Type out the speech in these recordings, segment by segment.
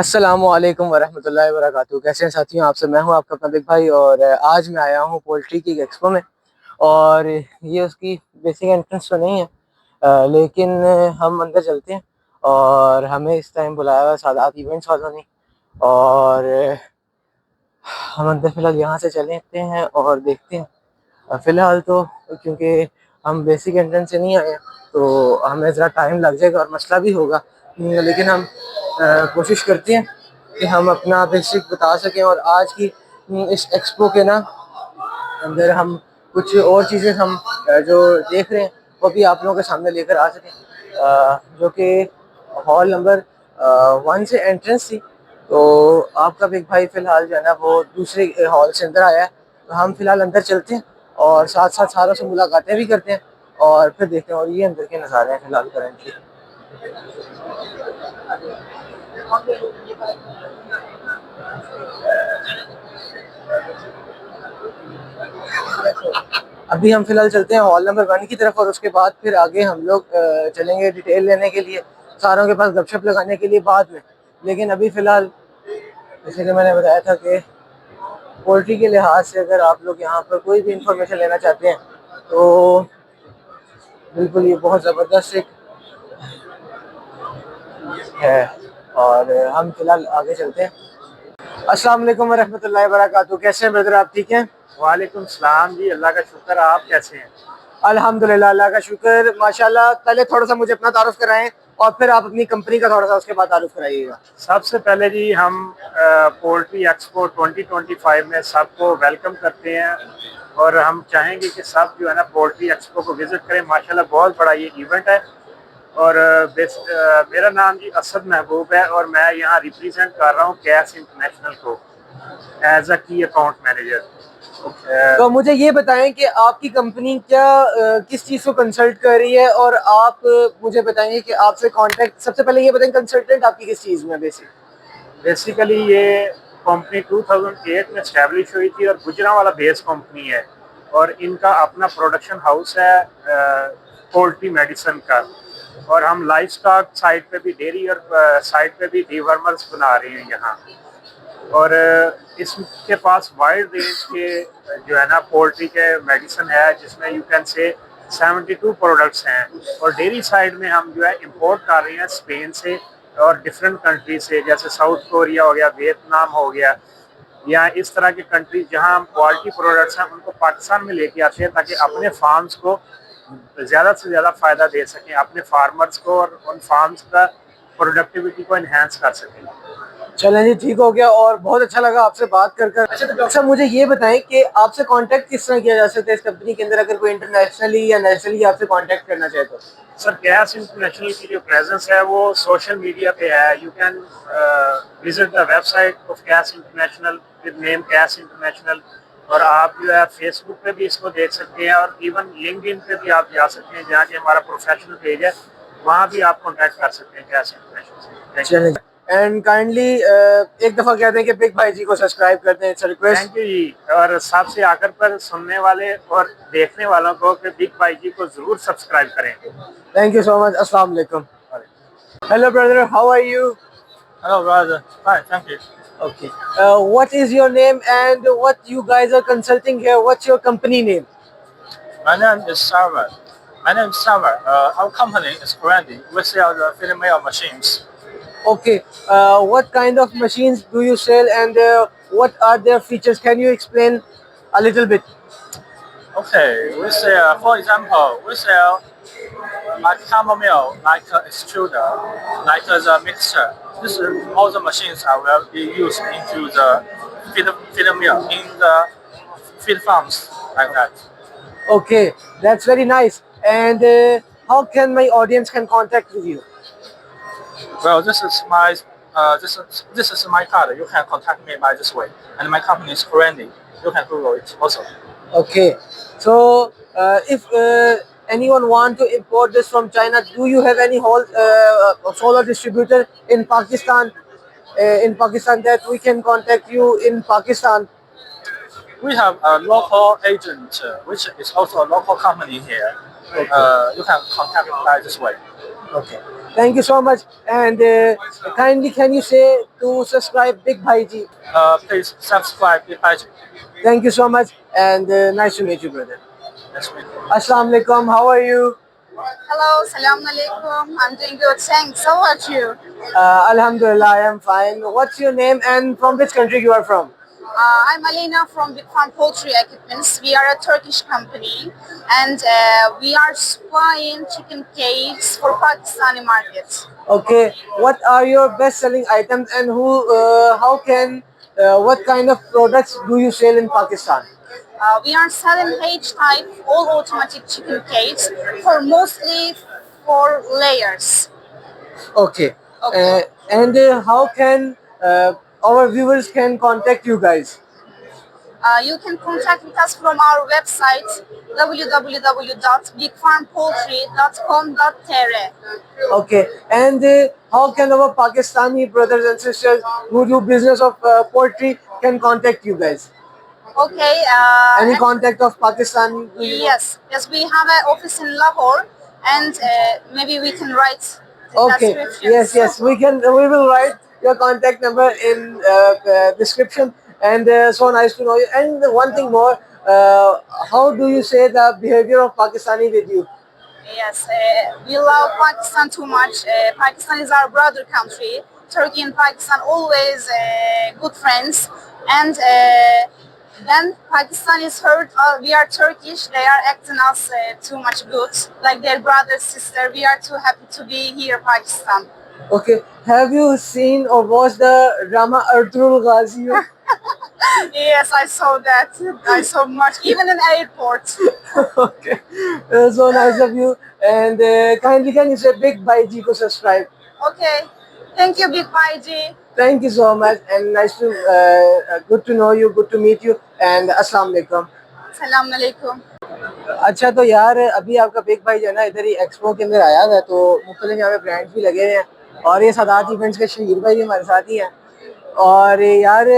अस्सलामुअलैकुम वरहमतुल्लाहि वबरकातुहू। कैसे हैं साथियों, आपसे मैं हूं आपका अपना बिग भाई। और आज मैं आया हूं पोल्ट्री की एक्सपो में। और ये उसकी बेसिक एंट्रेंस तो नहीं है, लेकिन हम अंदर चलते हैं। और हमें इस टाइम बुलाया हुआ सादात इवेंट्स वालों ने। और हम अंदर फ़िलहाल यहाँ से चलते हैं और देखते हैं। फ़िलहाल तो क्योंकि हम बेसिक एंट्रेंस से नहीं आए हैं तो हमें ज़रा टाइम लग जाएगा और मसला भी होगा, लेकिन हम कोशिश करते हैं कि हम अपना बेसिक बता सकें। और आज की इस एक्सपो के ना अंदर हम कुछ और चीज़ें हम जो देख रहे हैं वो भी आप लोगों के सामने लेकर आ सकें, जो कि हॉल नंबर 1 से एंट्रेंस थी। तो आपका बिग भाई फ़िलहाल जो है ना वो दूसरे हॉल से अंदर आया है। तो हम फ़िलहाल अंदर चलते हैं और साथ साथ सारों से मुलाकातें भी करते हैं और फिर देखते हैं। और ये अंदर के नज़ारे हैं फ़िलहाल करंटली। अभी हम फ़िलहाल चलते हैं हॉल नंबर 1 की तरफ और उसके बाद फिर आगे हम लोग चलेंगे डिटेल लेने के लिए, सारों के पास गपशप लगाने के लिए बाद में। लेकिन अभी फ़िलहाल जैसे कि मैंने बताया था कि पोल्ट्री के लिहाज से अगर आप लोग यहाँ पर कोई भी इंफॉर्मेशन लेना चाहते हैं तो बिल्कुल ये बहुत ज़बरदस्त एक है। और हम फ़िलहाल आगे चलते हैं। अस्सलाम वालेकुम वरहमतुल्लाहि वबरकातुहू। कैसे हैं ब्रदर, आप ठीक हैं? वालेकुम सलाम जी, अल्लाह का शुक्र। आप कैसे हैं? अल्हम्दुलिल्लाह, अल्लाह का शुक्र, माशाल्लाह। पहले थोड़ा सा मुझे अपना तारुफ कराएं और फिर आप अपनी कंपनी का थोड़ा सा उसके बाद तारुफ कराइएगा। सबसे पहले जी हम पोल्ट्री एक्सपो 2025 में सबको वेलकम करते हैं और हम चाहेंगे कि सब जो है ना पोल्ट्री एक्सपो को विजिट करें। माशाल्लाह बहुत बड़ा ये इवेंट है। और मेरा नाम जी असद महबूब है और मैं यहाँ रिप्रेजेंट कर रहा हूँ कैश इंटरनेशनल को एज अ की अकाउंट मैनेजर। तो मुझे ये बताएं कि आपकी कंपनी क्या किस चीज़ को कंसल्ट कर रही है। और आप मुझे बताएंगे कि आपसे कांटेक्ट, सबसे पहले ये बताएं कंसल्टेंट आपकी किस चीज़ में बेसिकली ये कंपनी 2008 में स्टैब्लिश हुई थी और गुजरांवाला बेस कंपनी है और इनका अपना प्रोडक्शन हाउस है पोल्ट्री मेडिसिन का। और हम लाइफ स्टॉक साइड पे भी, डेयरी और साइड पे भी डीवर्मर्स बना रहे हैं यहाँ। और इसके पास वाइड रेंज के जो है ना पोल्ट्री के मेडिसिन है जिसमें यू कैन से 72 प्रोडक्ट्स हैं। और डेयरी साइड में हम जो है इंपोर्ट कर रहे हैं स्पेन से और डिफरेंट कंट्री से, जैसे साउथ कोरिया हो गया, वियतनाम हो गया, या इस तरह की कंट्री जहां हम क्वालिटी प्रोडक्ट्स हैं उनको पाकिस्तान में लेके आते हैं ताकि अपने फार्म्स को ज़्यादा से ज़्यादा फ़ायदा दे सकें, अपने फार्मर्स को, और उन फार्म्स का प्रोडक्टिविटी को इन्हेंस कर सकें। चलें जी, ठीक हो गया और बहुत अच्छा लगा आपसे बात कर कर। अच्छा, तो डॉक्टर साहब मुझे ये बताएं कि आपसे कांटेक्ट किस तरह किया जा सकता है इस कंपनी के अंदर, अगर कोई इंटरनेशनली या नेशनली आपसे कांटेक्ट करना चाहे तो? सर, कैश इंटरनेशनल की जो प्रेजेंस है वो सोशल मीडिया पे है। You can visit the website of cash international with name cash international. और आप जो है फेसबुक पे भी इसको देख सकते हैं और इवन लिंक्डइन पे भी आप जा सकते हैं जहाँ के हमारा प्रोफेशनल पेज है, वहाँ भी आप कॉन्टैक्ट कर सकते हैं कैश इंटरनेशनल से। चलें, एंड काइंडली एक दफ़ा कह दें कि बिग भाई जी को सब्सक्राइब कर दें, इट्स रिक्वेस्ट। थैंक यू जी। और सबसे आखिर पर सुनने वाले और देखने वालों को कि बिग भाई जी को जरूर सब्सक्राइब करें। Thank you so much. अस्सलाम वालेकुम। Hello brother, how are you? Hello brother, fine, thank you. Okay. What is your name and what you guys are consulting here? What's your company name? My name is Sarver. Our company is Brandy. We sell the filling mill machines. Okay. What kind of machines do you sell and what are their features? Can you explain a little bit? Okay, we sell, for example, we sell like hammer mill, like extruder, like the mixer. This is all the machines are will be used into the feed mill in the feed farms like that. Okay, that's very nice. And how can my audience can contact with you? Well, this is my card. You can contact me by this way, and my company is Brandy. You can Google it also. Okay. So if anyone want to import this from China, do you have any whole solar distributor in Pakistan? In Pakistan that we can contact you in Pakistan. We have a local agent, which is also a local company here. Okay. You can contact by this way. Okay. Thank you so much. And kindly, can you say to subscribe Big Bhai Ji? Please subscribe Big Bhai Ji. Thank you so much. And nice to meet you, brother. Nice to meet you. Assalamu alaikum. How are you? Hello, salam alaikum. I'm doing good, thanks. How about you? Alhamdulillah, I am fine. What's your name and from which country you are from? I'm Alina from Big Farm Poultry Equipments. We are a Turkish company and we are supplying chicken cakes for Pakistani markets. Okay. What are your best-selling items and what kind of products do you sell in Pakistan? We are selling H-type all automatic chicken cakes for mostly 4 layers. Okay. Okay. And how can our viewers can contact you guys? You can contact with us from our website www.bigfarmpoultry.com.tr. Okay. And how can our Pakistani brothers and sisters who do business of poultry can contact you guys? Okay. Any contact of Pakistan? Yes, we have an office in Lahore, and maybe we can write the Okay. description. Yes. We will write your contact number in description. And so nice to know you. And one thing more, how do you say the behavior of Pakistani with you? Yes, we love Pakistan too much. Pakistan is our brother country. Turkey and Pakistan always good friends, and when Pakistan is heard we are Turkish, they are acting us too much good, like their brother sister. We are too happy to be here, Pakistan. Okay. Have you seen or watched the drama Ertugrul Ghazi? Yes, I saw that. I saw much, even in airport. Okay. So nice of you. And kindly can you say Big Bhai Ji ko subscribe? Okay, thank you, Big Bhai Ji. Thank you so much and nice to good to know you, good to meet you and Assalamu alaikum. Salam alaikum. अच्छा तो यार अभी आपका big भाई जो है ना इधर ही एक्सपो के अंदर आया हुआ है, तो मुख्तलिफ यहाँ पे ब्रांड्स भी लगे हुए हैं और ये सादात इवेंट्स के शहीर भाई भी हमारे साथ ही हैं। और यार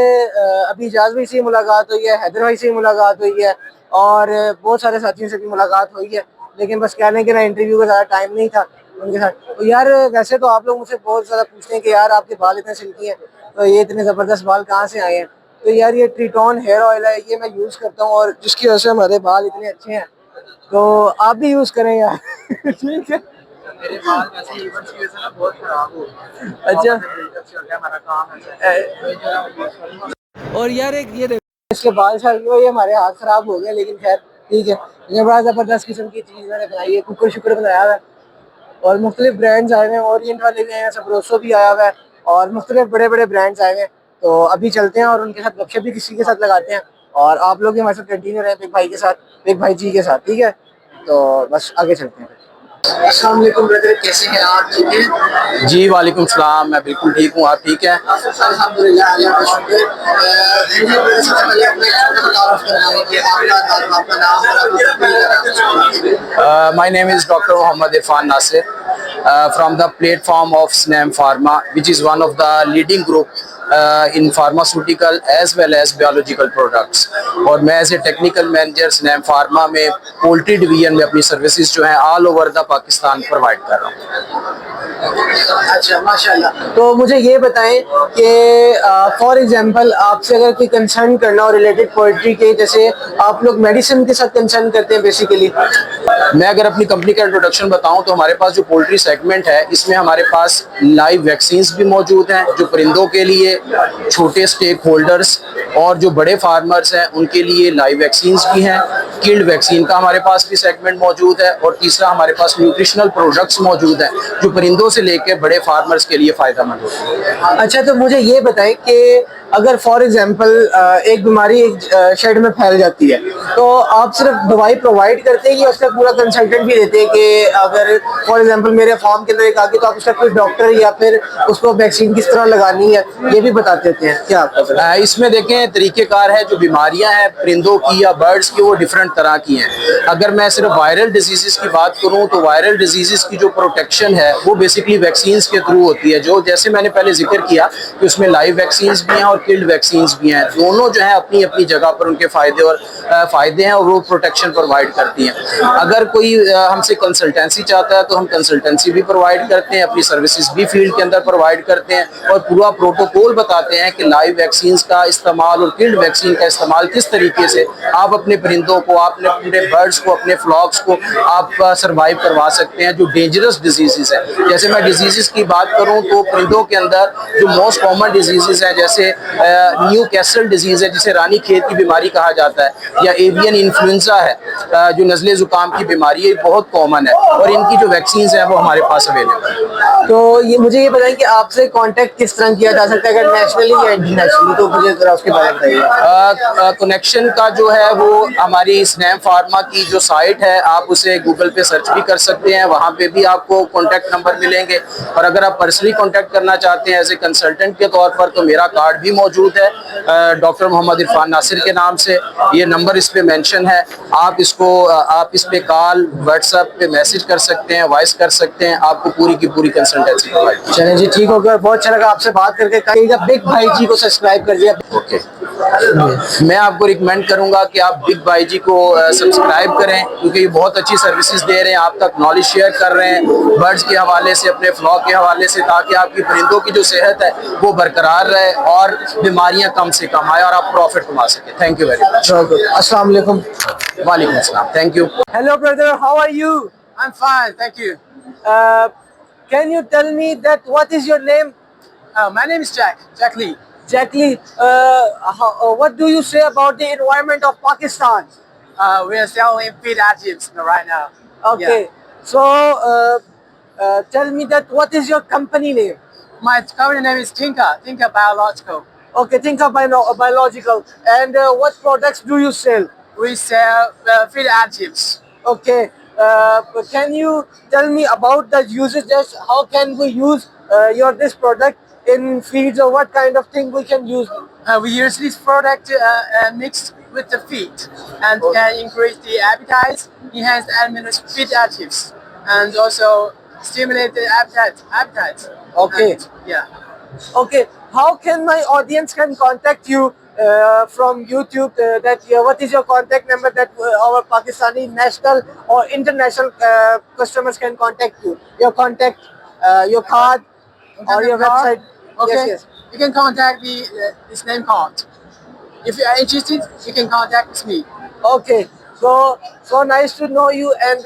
अभी इजाज़ भाई से ही मुलाकात हुई है, हैदर भाई से ही मुलाकात हुई है और बहुत सारे साथियों से भी मुलाकात हुई है, लेकिन बस कहने के ना इंटरव्यू का ज़्यादा टाइम नहीं था उनके साथ। तो यार वैसे तो आप लोग मुझसे बहुत ज़्यादा पूछते हैं कि यार आपके बाल इतने सिल्की हैं, तो ये इतने ज़बरदस्त बाल कहाँ से आए हैं? तो यार ये ट्रीटॉन हेयर ऑयल है, ये मैं यूज़ करता हूँ और जिसकी वजह से हमारे बाल इतने अच्छे हैं, तो आप भी यूज़ करें यार। ठीक है। मेरे बाल वैसे इवेंट्स की वजह से ना बहुत खराब हो गए। अच्छा। जब से हो गया हमारा काम है। और यार एक ये देखो इसके बाल शायद ये हमारे हाथ खराब हो गए, लेकिन खैर ठीक है। ये बड़ा ज़बरदस्त किस्म की चीज़ मैंने बनाई है, कुकर शुक्र बनाया हुआ है और मुख्तलिफ ब्रांड्स आए हुए हैं, ओरिएंट वाले भी आए हैं, सबरोसो भी आया हुआ है और मुख्तलिफ बड़े बड़े ब्रांड्स आए हुए हैं। तो अभी चलते हैं और उनके साथ गपशप भी किसी के साथ लगाते हैं और आप लोग भी हमारे साथ कंटिन्यू रहें बिग भाई के साथ, बिग भाई जी के साथ, ठीक है? तो बस आगे चलते हैं। अस्सलाम वालेकुम ब्रदर, कैसे हैं आप? ठीक है जी, वालेकुम सलाम। मैं बिल्कुल ठीक हूँ, आप ठीक हैं? अल्हम्दुलिल्लाह, अल्लाह का शुक्र। सबसे पहले अपने तारुफ करवाएं कि आपका नाम और My name is Dr. Mohammad Irfan Nasir from the platform of SNAM Pharma, which is one of the leading group in pharmaceutical as well as biological products. और मैं as a technical manager Snam pharma में poultry division में अपनी services जो हैं all over the Pakistan provide कर रहा हूँ। अच्छा, माशाल्लाह। तो मुझे ये बताएं कि फॉर एग्जांपल आपसे अगर कोई कंसर्न करना हो रिलेटेड पोल्ट्री के, जैसे आप लोग मेडिसिन के साथ कंसर्न करते हैं बेसिकली। मैं अगर अपनी कंपनी का इंट्रोडक्शन बताऊं तो हमारे पास जो पोल्ट्री सेगमेंट है इसमें हमारे पास लाइव वैक्सीन्स भी मौजूद हैं जो परिंदों के लिए, छोटे स्टेक होल्डर्स और जो बड़े फार्मर्स हैं उनके लिए लाइव वैक्सीन्स भी हैं। किल्ड वैक्सीन का हमारे पास भी सेगमेंट मौजूद है और तीसरा हमारे पास न्यूट्रिशनल प्रोडक्ट्स मौजूद हैं जो परिंदों से लेकर बड़े फार्मर्स के लिए फ़ायदेमंद होते हैं। अच्छा, तो मुझे ये बताएं कि अगर फॉर एग्जांपल एक बीमारी एक शेड में फैल जाती है तो आप सिर्फ दवाई प्रोवाइड करते हैं या उसका पूरा कंसल्टेंट भी देते हैं कि अगर फॉर एग्जांपल मेरे फार्म के अंदर एक आगे तो आप उसका कोई डॉक्टर या फिर उसको वैक्सीन किस तरह लगानी है ये भी बता देते हैं क्या आपका? इसमें देखें तरीक़ेकार है, जो बीमारियां हैं परिंदों की या बर्ड्स की वो डिफरेंट तरह की हैं। अगर मैं सिर्फ वायरल डिजीज़ की बात करूं तो वायरल डिजीज़ की जो प्रोटेक्शन है वो बेसिकली वैक्सीन्स के थ्रू होती है, जो जैसे मैंने पहले जिक्र किया कि उसमें लाइव वैक्सीन्स भी हैं और किल्ड वैक्सीन भी हैं। दोनों जो है अपनी अपनी जगह पर उनके फ़ायदे हैं और वो प्रोटेक्शन प्रोवाइड करती हैं। अगर कोई हमसे कंसल्टेंसी चाहता है तो हम कंसल्टेंसी भी प्रोवाइड करते हैं, अपनी सर्विसेज भी फील्ड के अंदर प्रोवाइड करते हैं और पूरा प्रोटोकॉल बताते हैं कि लाइव वैक्सीन का इस्तेमाल और किल्ड वैक्सीन का इस्तेमाल किस तरीके से आप अपने परिंदों को, आपने अपने बर्ड्स को, अपने फ्लॉक्स को आप सर्वाइव करवा सकते हैं जो डेंजरस डिजीज़ हैं। जैसे मैं डिजीज़ की बात करूं तो परिंदों के अंदर जो मोस्ट कॉमन डिजीज़ हैं जैसे न्यू कैसल डिजीज़ है जिसे रानी खेत की बीमारी कहा जाता है, या एवियन इन्फ्लुएंजा है जो नज़ले ज़ुकाम की बीमारी है, बहुत कॉमन है और इनकी जो वैक्सीन है वो हमारे पास अवेलेबल है। तो ये मुझे ये बताएं कि आपसे कांटेक्ट किस तरह किया जा सकता है, अगर नेशनली या इंटरनेशनली, तो मुझे जरा उसके बारे में बताइए। कनेक्शन का जो है वो हमारी स्नैम फार्मा की जो साइट है आप उसे गूगल पे सर्च भी कर सकते हैं, वहाँ पे भी आपको कॉन्टैक्ट नंबर मिलेंगे। और अगर आप पर्सनली कॉन्टैक्ट करना चाहते हैं एज ए कंसल्टेंट के तौर पर तो मेरा कार्ड भी मौजूद है डॉक्टर मोहम्मद इरफान नासिर के नाम से। ये नंबर इस पे मेंशन है, आप इस पे कॉल, व्हाट्सएप पे मैसेज कर सकते हैं, वॉइस कर सकते हैं, आपको पूरी की पूरी कंसल्टेंसी प्रोवाइड। चलें जी, ठीक हो गया, बहुत अच्छा लगा आपसे बात करके। कहिएगा बिग भाई जी को सब्सक्राइब कर दिया। ओके, मैं आपको रिकमेंड करूंगा कि आप बिग भाई जी को सब्सक्राइब करें क्योंकि ये बहुत अच्छी सर्विसेज दे रहे हैं, आप तक नॉलेज शेयर कर रहे हैं बर्ड्स के हवाले से, अपने फ्लॉक के हवाले से, ताकि आपकी परिंदों की जो सेहत है वो बरकरार रहे और बीमारियां कम से कम आए और आप प्रॉफिट कमा सके। Thank you very much. अस्सलाम वालेकुम। वालेकुम अस्सलाम, thank you. Hello brother, how are you? I'm fine, thank you. Can you tell me that what is your name? My name is Jack Lee. Jack Lee. What do you say about the environment of Pakistan? We are selling feed additives right now. Okay. So tell me that what is your company name? My company name is Tinka Biological. Okay, think of biological. And what products do you sell? We sell feed additives. Okay. Can you tell me about the usages? How can we use this product in feeds, or what kind of thing we can use? We use this product mixed with the feed and can increase the appetite, enhance the animal's feed additives, and also stimulate the appetite. Okay. And, yeah. Okay. How can my audience can contact you from YouTube? What is your contact number that our Pakistani national or international customers can contact you? Your contact, your card, or your website? Okay. Yes. You can contact this name card. If you are interested, you can contact me. Okay. So nice to know you, and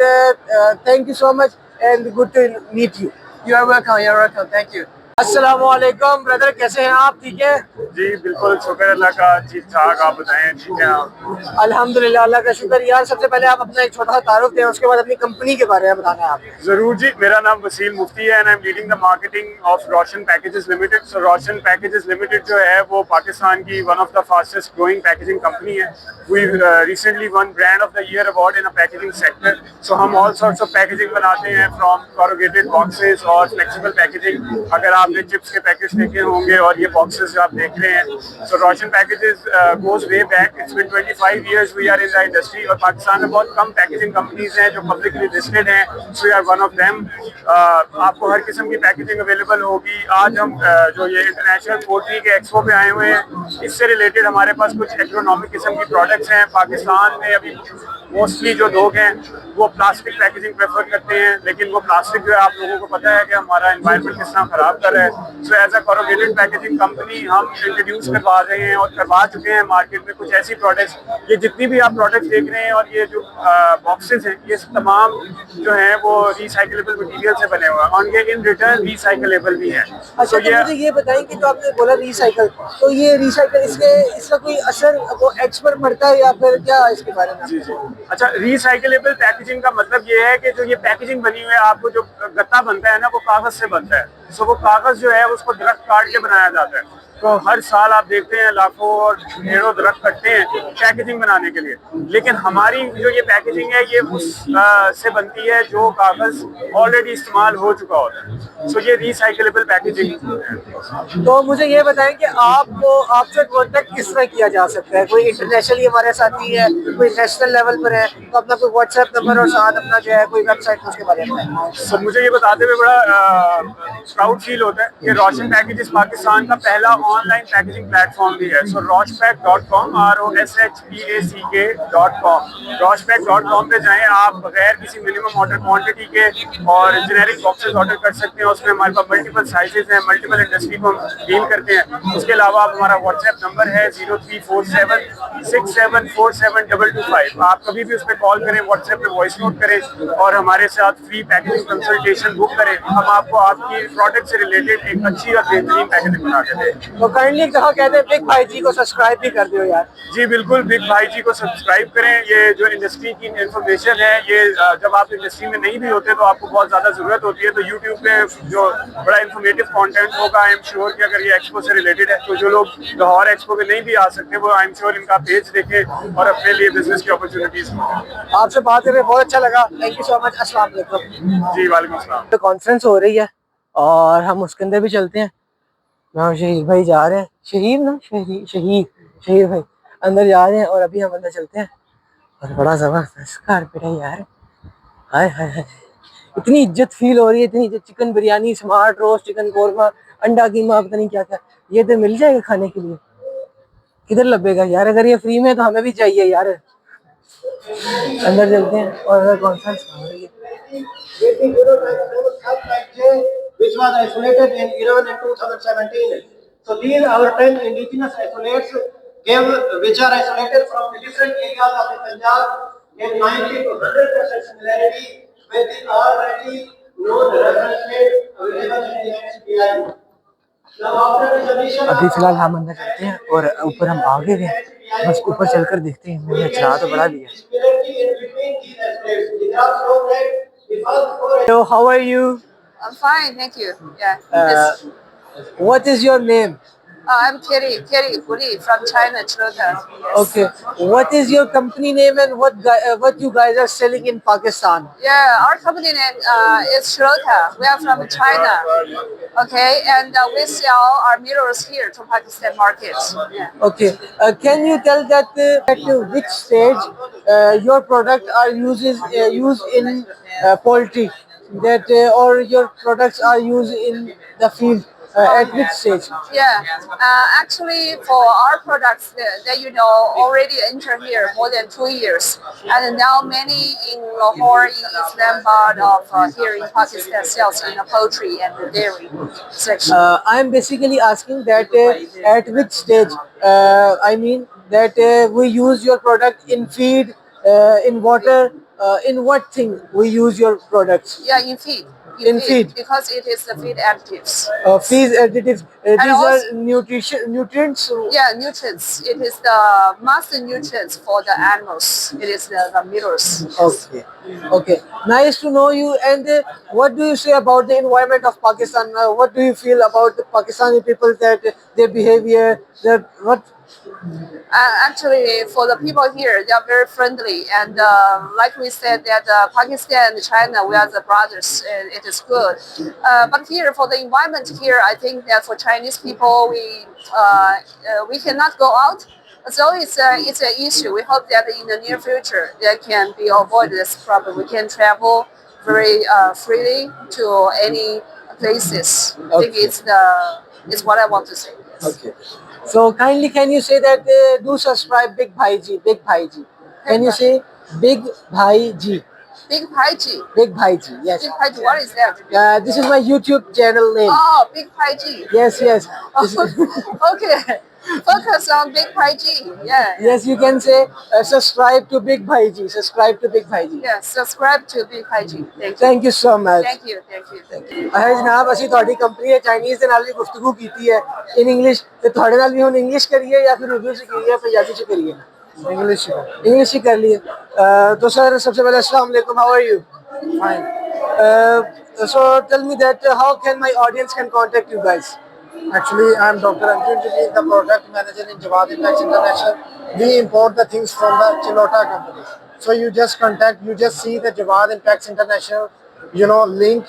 thank you so much, and good to meet you. You are welcome. You are welcome. Thank you. अस्सलामुअलैकुम brother, कैसे हैं आप? ठीक है जी बिल्कुल, शुक्र अल्लाह का, ठीक ठाक। आप बताएं, ठीक है आप? अल्हम्दुलिल्लाह, अल्लाह का शुक्र। यार सबसे पहले आप अपना एक छोटा सा तारुफ दें, उसके बाद अपनी कंपनी के बारे में बताना है आप। जरूर जी, मेरा नाम वसील मुफ्ती है and I am leading the marketing of Roshan packages limited. So Roshan packages limited जो है वो पाकिस्तान की one of the fastest growing packaging company है। We recently won brand of the year award in a packaging sector. So हम all sorts of packaging बनाते हैं, from corrugated boxes और flexible packaging. अगर आपने चिप्स के पैकेज देखे होंगे और ये बॉक्सेस जो आप देख रहे हैं, so Roshan packages goes way back. It's been 25 years we are in the industry और पाकिस्तान में बहुत कम पैकेजिंग कंपनीज हैं जो पब्लिकली लिस्टेड हैं। So we are one of them. आपको हर किस्म की पैकेजिंग अवेलेबल होगी। आज हम जो ये इंटरनेशनल पोल्ट्री के एक्सपो पे आए हुए हैं, इससे रिलेटेड हमारे पास कुछ इकोनॉमिक किस्म की प्रोडक्ट्स हैं। पाकिस्तान में अभी मोस्टली जो लोग हैं वो प्लास्टिक पैकेजिंग प्रेफर करते हैं, लेकिन वो प्लास्टिक जो है आप लोगों को पता है कि हमारा एनवायरनमेंट किस तरह खराब कर रहा है। So as a corrugated packaging company हम इंट्रोड्यूस करवा रहे हैं और करवा चुके हैं मार्केट में कुछ ऐसी प्रोडक्ट्स। ये जितनी भी आप प्रोडक्ट्स देख रहे हैं और ये जो बॉक्सेस हैं, ये तमाम जो हैं वो रिसाइकलेबल मटेरियल से बने हुए हैं और ये इन रिटर्न रिसाइकलेबल भी हैं। अच्छा, तो मुझे ये बताएं कि जो आपने बोला रिसाइकल, तो ये रिसाइकल इसका कोई असर वो एक्स पर पड़ता है या फिर क्या इसके बारे में? जी जी, अच्छा, रिसाइकलेबल पैकेजिंग का मतलब ये है कि जो ये पैकेजिंग बनी हुई है, आपको जो गत्ता बनता है ना, वो कागज से बनता है। सो वो कागज जो है उसको दरख्त काट के बनाया जाता है। तो हर साल आप देखते हैं लाखों और ढेरों दरख्त कटते हैं पैकेजिंग बनाने के लिए, लेकिन हमारी जो ये पैकेजिंग है ये उस से बनती है जो कागज ऑलरेडी इस्तेमाल हो चुका होता है। सो ये रिसाइकलेबल पैकेजिंग है। तो मुझे ये बताएं कि आपसे कॉन्टेक्ट किस तरह किया जा सकता है? कोई इंटरनेशनली हमारे साथी है, कोई नेशनल लेवल पर है, तो अपना कोई व्हाट्सएप नंबर और साथ अपना जो है कोई वेबसाइट, उसके बारे में। सो मुझे ये बताते हुए बड़ा प्राउड फील होता है कि रोशन पैकेजेस पाकिस्तान का पहला ऑनलाइन पैकेजिंग प्लेटफॉर्म भी है। सो roshpack.com roshpack.com roshpack.com पे जाएं, आप बगैर किसी मिनिमम ऑर्डर क्वांटिटी के और जेनेरिक बॉक्सेस ऑर्डर कर सकते हैं। उसमें हमारे पास मल्टीपल साइजेस हैं, मल्टीपल इंडस्ट्री को हम डील करते हैं। उसके अलावा आप हमारा व्हाट्सएप नंबर है 034767472225। आप कभी भी उस पर कॉल करें, व्हाट्सएप पे वॉइस नोट करें और हमारे साथ फ्री पैकेजिंग कंसल्टेशन बुक करें। हम आपको आपकी प्रोडक्ट से रिलेटेड एक अच्छी और बेहतरीन पैकेजिंग बना के दें। तो काइंडली कहा कहते हैं बिग भाई जी को सब्सक्राइब भी कर दो यार। जी बिल्कुल, बिग भाई जी को सब्सक्राइब करें। ये जो इंडस्ट्री की इंफॉर्मेशन है, ये जब आप इंडस्ट्री में नहीं भी होते तो आपको बहुत ज़्यादा ज़रूरत होती है। तो यूट्यूब पे जो बड़ा इंफॉर्मेटिव कंटेंट होगा, आई एम श्योर कि अगर ये एक्सपो से रिलेटेड है, तो जो लोग लाहौर एक्सपो पे नहीं भी आ सकते, वो आई एम श्योर इनका पेज देखें और अपने लिए बिजनेस की अपॉर्चुनिटीज। आपसे बात करके बहुत अच्छा लगा, थैंक यू सो मच। अस्सलाम वालेकुम। जी वालेकुम सलाम। तो कॉन्फ्रेंस हो रही है और हम उसके अंदर भी चलते हैं। मैं शहीद भाई जा रहे हैं, शहीद भाई अंदर जा रहे हैं और अभी हम अंदर चलते हैं। और बड़ा जबरदस्त कारपेट है यार, हाय हाय हाय, इतनी इज्जत फील हो रही है, इतनी इज्जत। Chicken biryani, smart roast, chicken korma, अंडा कीमा, पता नहीं क्या क्या, ये तो मिल जाएगा खाने के लिए। किधर लबेगा यार, अगर ये फ्री में है तो हमें भी चाहिए यार। अंदर चलते हैं और अगर कॉन्फ्रेंस हो रही है। Which was isolated in Iran in 2017. So these are 10 indigenous isolates which are isolated from the different areas of the Punjab in 90 to 100% similarity with the already known reference rate available in the NSPI. Now after the submission अभी फिलहाल हम अंदर चलते हैं और ऊपर हम आगे गए, बस ऊपर चलकर देखते हैं। मैंने चला तो बड़ा लिया। So how are you? I'm fine, thank you. Yeah. What is your name? I'm Kerry Puri from China, Chilota. Okay. What is your company name and what you guys are selling in Pakistan? Yeah, our company name is Chilota. We are from China. Okay, and we sell our mirrors here to Pakistan markets. Yeah. Okay. Can you tell that at which stage your product are used in poultry, that or your products are used in the field? At which stage? Yeah, actually for our products that you know already enter here more than 2 years, and now many in Lahore, in Islamabad, of here in Pakistan sells in the poultry and the dairy section. I am basically asking that at which stage, I mean that we use your product in feed, in water, in what thing we use your products? Yeah, in feed. In feed. Because it is the feed additives. Feed additives. These also- are nutrients. Yeah, nutrients. It is the master nutrients for the animals. It is the mirrors. Okay. Okay. Nice to know you. And what do you say about the environment of Pakistan? What do you feel about the Pakistani people, that their behavior, what? Actually, for the people here, they are very friendly, and like we said, that Pakistan and China, we are the brothers, and it is good. But here, for the environment here, I think that for Chinese people, we cannot go out. So it's an issue. We hope that in the near future, that can be avoided this problem. We can travel very freely to any places. I think it's what I want to say. Yes. Okay. So kindly, can you say that do subscribe Big Bhai Ji, Big Bhai Ji. Can you say Big Bhai Ji? Big Pai Ji. Big Bhai Ji, yes. Big Pai Ji, what is that? This is my YouTube channel name. Oh, Big Pai Ji. Yes, yes. This is- Okay. Focus on Big Pai Ji. Yeah. yes, you can say subscribe to Big Bhai Ji. Subscribe to Big Bhai Ji. Yeah. Subscribe to Big Pai Ji. Thank you. Thank you so much. Thank you. Thank you. Thank you. ਹੈ ਜਨਾਬ, ਅਸੀਂ ਤੁਹਾਡੀ company ਹੈ Chinese ਦੇ ਨਾਲ ਵੀ ਗੁਫ਼ਤਗੂ ਕੀਤੀ ਹੈ in English, ਤੇ ਤੁਹਾਡੇ ਨਾਲ ਵੀ ਹੁਣ ਇੰਗਲਿਸ਼ ਕਰੀਏ ਜਾਂ ਫਿਰ ਉਰਦੂ 'ਚ ਕਰੀਏ, ਪੰਜਾਬੀ 'ਚ ਕਰੀਏ? इंग्लिश ही कर लिए। तो सर सबसे पहले अस्सलाम वालेकुम, how are you? Fine. So tell me that how can my audience can contact you guys? Actually, I am Dr. Anjun Jimmy, the product manager in Jawad Impex International. We import the things from the Chilota company. So you just see the Jawad Impex International, link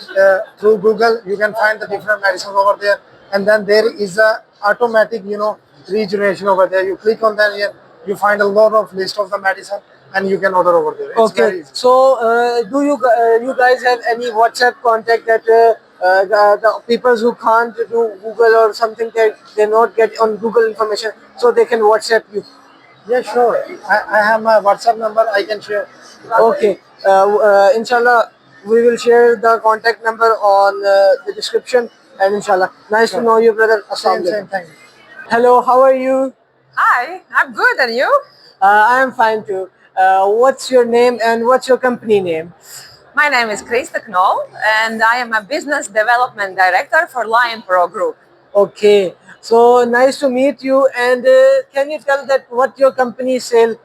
through Google. You can find the different medicines over there, and then there is a automatic, regeneration over there. You click on that, you find a lot of list of the medicine, and you can order over there. It's Okay. very easy. So do you guys have any WhatsApp contact that the people who can't do Google or something, they not get on Google information, so they can WhatsApp you. Yeah, sure. I have my WhatsApp number. I can share. Okay. Inshallah, we will share the contact number on the description. And inshallah, nice to know you, brother. Same thing. Hello, how are you? Hi, I'm good, and you? I am fine too. What's your name and what's your company name? My name is Krista Knoll, and I am a business development director for Lion Pro Group. Okay, so nice to meet you. And can you tell that what your company sell?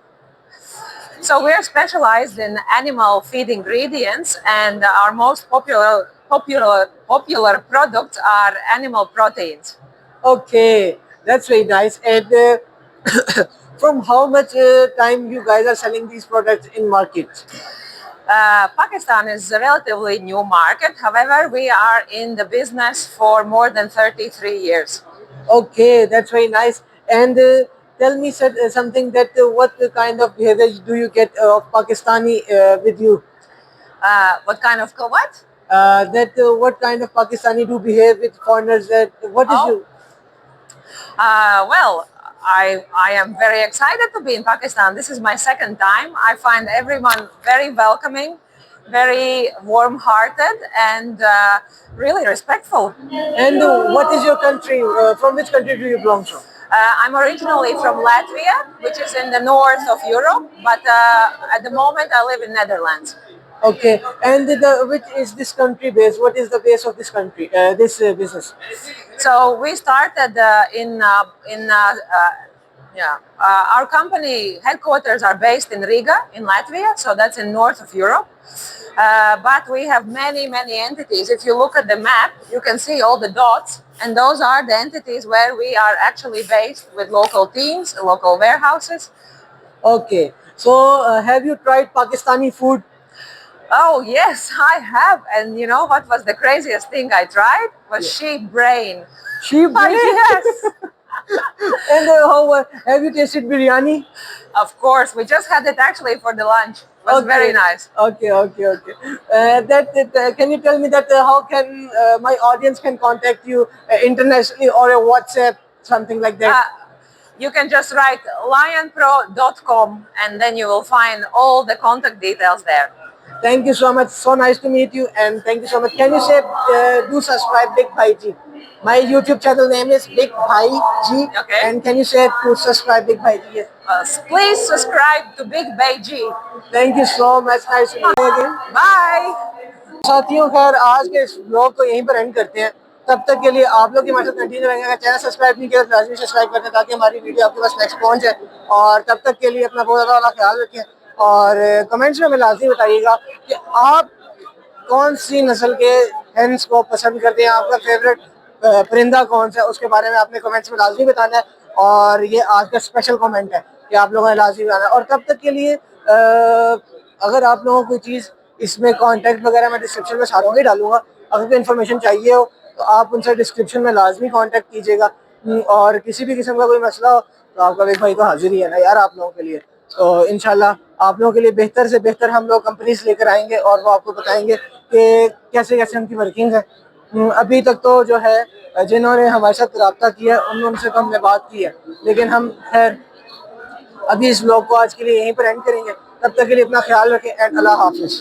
So we're specialized in animal feed ingredients, and our most popular products are animal proteins. Okay, that's very nice. And from how much time you guys are selling these products in market? Pakistan is a relatively new market. However, we are in the business for more than 33 years. Okay, that's very nice. And tell me something that what kind of behavior do you get of Pakistani with you? What kind of what? What kind of Pakistani do behave with foreigners? What is you? Well, I am very excited to be in Pakistan. This is my second time. I find everyone very welcoming, very warm-hearted, and really respectful. And what is your country? From which country do you belong to? I'm originally from Latvia, which is in the north of Europe, but at the moment I live in Netherlands. Okay, and which is this country base? What is the base of this country? This business. So we started our company headquarters are based in Riga, in Latvia, so that's in north of Europe. But we have many entities. If you look at the map, you can see all the dots, and those are the entities where we are actually based with local teams, local warehouses. Okay, so have you tried Pakistani food? Oh yes, I have. And you know what was the craziest thing I tried? Was sheep brain. Sheep brain? Yes. And have you tasted biryani? Of course, we just had it actually for the lunch. It was very nice. Okay. Can you tell me that how can my audience can contact you internationally or a WhatsApp, something like that? You can just write lionpro.com and then you will find all the contact details there. Thank you so much. So nice to meet you, and thank you so much. Can you say do subscribe Big Bhai Ji? My YouTube channel name is Big Bhai Ji. Okay. And can you say to subscribe Big Bhai Ji? Please subscribe to Big Bhai Ji. Thank you so much. Nice to meet you again. Bye. साथियों, खैर आज के इस blog को यहीं पर and करते हैं. तब तक के लिए आप लोग हमारे साथ कंटिन्यू रहेंगे. अगर चैनल सब्सक्राइब नहीं किया तो लाजमी सब्सक्राइब कर दें ताकि हमारी वीडियो आपके पास नेक्स्ट पहुंच जाए. और तब तक के लिए अपना बहुत ज़्यादा ख्याल रखें और कमेंट्स में हमें लाजमी बताइएगा कि आप कौन सी नस्ल के हेन्स को पसंद करते हैं, आपका फेवरेट परिंदा कौन सा है, उसके बारे में आपने कमेंट्स में लाजमी बताना है. और ये आज का स्पेशल कमेंट है कि आप लोगों ने लाजमी बताना है. और तब तक के लिए अगर आप लोगों को कोई चीज़ इसमें कॉन्टैक्ट वगैरह मैं डिस्क्रिप्शन में सारों में डालूंगा. अगर कोई इन्फॉर्मेशन चाहिए हो तो आप उनसे डिस्क्रिप्शन में लाजमी कॉन्टैक्ट कीजिएगा. और किसी भी किस्म का कोई मसला हो तो आपका बिग भाई तो हाजिर ही है ना यार आप लोगों के लिए. तो इंशाल्लाह आप लोगों के लिए बेहतर से बेहतर हम लोग कंपनीज लेकर आएंगे और वो आपको बताएंगे कि कैसे कैसे उनकी वर्किंग है. अभी तक तो जो है जिन्होंने हमारे साथ रब्ता किया उनसे तो हमने बात की है, लेकिन हम खैर अभी इस ब्लॉग को आज के लिए यहीं पर एंड करेंगे. तब तक के लिए अपना ख्याल रखें एंड अल्लाह हाफिज़.